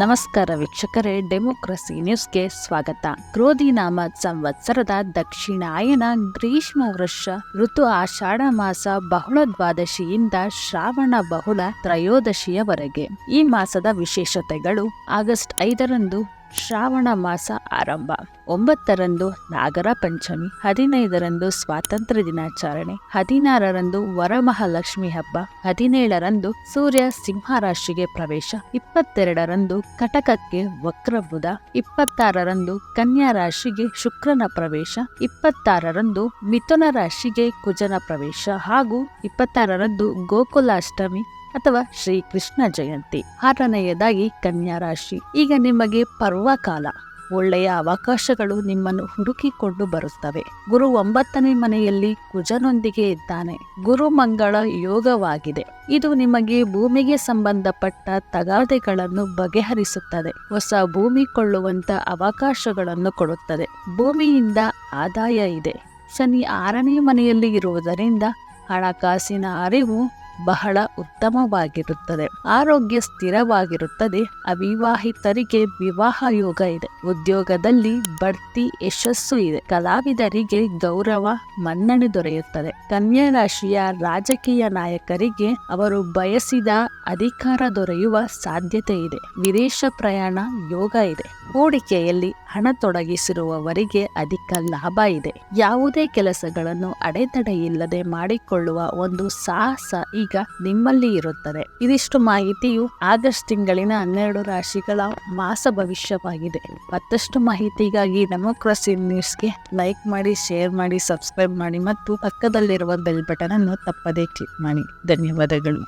ನಮಸ್ಕಾರ ವೀಕ್ಷಕರೇ, ಡೆಮೋಕ್ರಸಿ ನ್ಯೂಸ್ಗೆ ಸ್ವಾಗತ. ಕ್ರೋಧಿನಾಮ ಸಂವತ್ಸರದ ದಕ್ಷಿಣಾಯನ ಗ್ರೀಷ್ಮ ವರ್ಷ ಋತು ಆಷಾಢ ಮಾಸ ಬಹುಳ ದ್ವಾದಶಿಯಿಂದ ಶ್ರಾವಣ ಬಹುಳ ತ್ರಯೋದಶಿಯವರೆಗೆ. ಈ ಮಾಸದ ವಿಶೇಷತೆಗಳು: ಆಗಸ್ಟ್ 5ರಂದು ಶ್ರಾವಣ ಮಾಸ ಆರಂಭ, 9ರಂದು ನಾಗರ ಪಂಚಮಿ, 15ರಂದು ಸ್ವಾತಂತ್ರ್ಯ ದಿನಾಚರಣೆ, 16ರಂದು ವರಮಹಾಲಕ್ಷ್ಮಿ ಹಬ್ಬ, 17ರಂದು ಸೂರ್ಯ ಸಿಂಹರಾಶಿಗೆ ಪ್ರವೇಶ, 22ರಂದು ಕಟಕಕ್ಕೆ ವಕ್ರಬುಧ, 26ರಂದು ಕನ್ಯಾ ರಾಶಿಗೆ ಶುಕ್ರನ ಪ್ರವೇಶ, 26ರಂದು ಮಿಥುನ ರಾಶಿಗೆ ಕುಜನ ಪ್ರವೇಶ ಹಾಗೂ 26ರಂದು ಗೋಕುಲಾಷ್ಟಮಿ ಅಥವಾ ಶ್ರೀಕೃಷ್ಣ ಜಯಂತಿ. 6ನೇಯದಾಗಿ ಕನ್ಯಾ ರಾಶಿ. ಈಗ ನಿಮಗೆ ಪರ್ವಕಾಲ. ಒಳ್ಳೆಯ ಅವಕಾಶಗಳು ನಿಮ್ಮನ್ನು ಹುಡುಕಿಕೊಂಡು ಬರುತ್ತವೆ. ಗುರು 9ನೇ ಮನೆಯಲ್ಲಿ ಕುಜನೊಂದಿಗೆ ಇದ್ದಾನೆ. ಗುರು ಮಂಗಳ ಯೋಗವಾಗಿದೆ. ಇದು ನಿಮಗೆ ಭೂಮಿಗೆ ಸಂಬಂಧಪಟ್ಟ ತಗಾದೆಗಳನ್ನು ಬಗೆಹರಿಸುತ್ತದೆ. ಹೊಸ ಭೂಮಿ ಕೊಳ್ಳುವಂತ ಅವಕಾಶಗಳನ್ನು ಕೊಡುತ್ತದೆ. ಭೂಮಿಯಿಂದ ಆದಾಯ ಇದೆ. ಶನಿ 6ನೇ ಮನೆಯಲ್ಲಿ ಇರುವುದರಿಂದ ಹಣಕಾಸಿನ ಅರಿವು ಬಹಳ ಉತ್ತಮವಾಗಿರುತ್ತದೆ. ಆರೋಗ್ಯ ಸ್ಥಿರವಾಗಿರುತ್ತದೆ. ಅವಿವಾಹಿತರಿಗೆ ವಿವಾಹ ಯೋಗ ಇದೆ. ಉದ್ಯೋಗದಲ್ಲಿ ಬಡ್ತಿ, ಯಶಸ್ಸು ಇದೆ. ಕಲಾವಿದರಿಗೆ ಗೌರವ, ಮನ್ನಣೆ ದೊರೆಯುತ್ತದೆ. ಕನ್ಯಾ ರಾಶಿಯ ರಾಜಕೀಯ ನಾಯಕರಿಗೆ ಅವರು ಬಯಸಿದ ಅಧಿಕಾರ ದೊರೆಯುವ ಸಾಧ್ಯತೆ ಇದೆ. ವಿದೇಶ ಪ್ರಯಾಣ ಯೋಗ ಇದೆ. ಹೂಡಿಕೆಯಲ್ಲಿ ಹಣ ತೊಡಗಿಸಿರುವವರಿಗೆ ಅಧಿಕ ಲಾಭ ಇದೆ. ಯಾವುದೇ ಕೆಲಸಗಳನ್ನು ಅಡೆತಡೆ ಇಲ್ಲದೆ ಮಾಡಿಕೊಳ್ಳುವ ಒಂದು ಸಾಹಸ ಈಗ ನಿಮ್ಮಲ್ಲಿ ಇರುತ್ತದೆ. ಇದಿಷ್ಟು ಮಾಹಿತಿಯು ಆಗಸ್ಟ್ ತಿಂಗಳಿನ 12 ರಾಶಿಗಳ ಮಾಸ ಭವಿಷ್ಯವಾಗಿದೆ. ಮತ್ತಷ್ಟು ಮಾಹಿತಿಗಾಗಿ ಡೆಮೋಕ್ರಸಿ ನ್ಯೂಸ್ಗೆ ಲೈಕ್ ಮಾಡಿ, ಶೇರ್ ಮಾಡಿ, ಸಬ್ಸ್ಕ್ರೈಬ್ ಮಾಡಿ ಮತ್ತು ಪಕ್ಕದಲ್ಲಿರುವ ಬೆಲ್ ಬಟನ್ ಅನ್ನು ತಪ್ಪದೇ ಕ್ಲಿಕ್ ಮಾಡಿ. ಧನ್ಯವಾದಗಳು.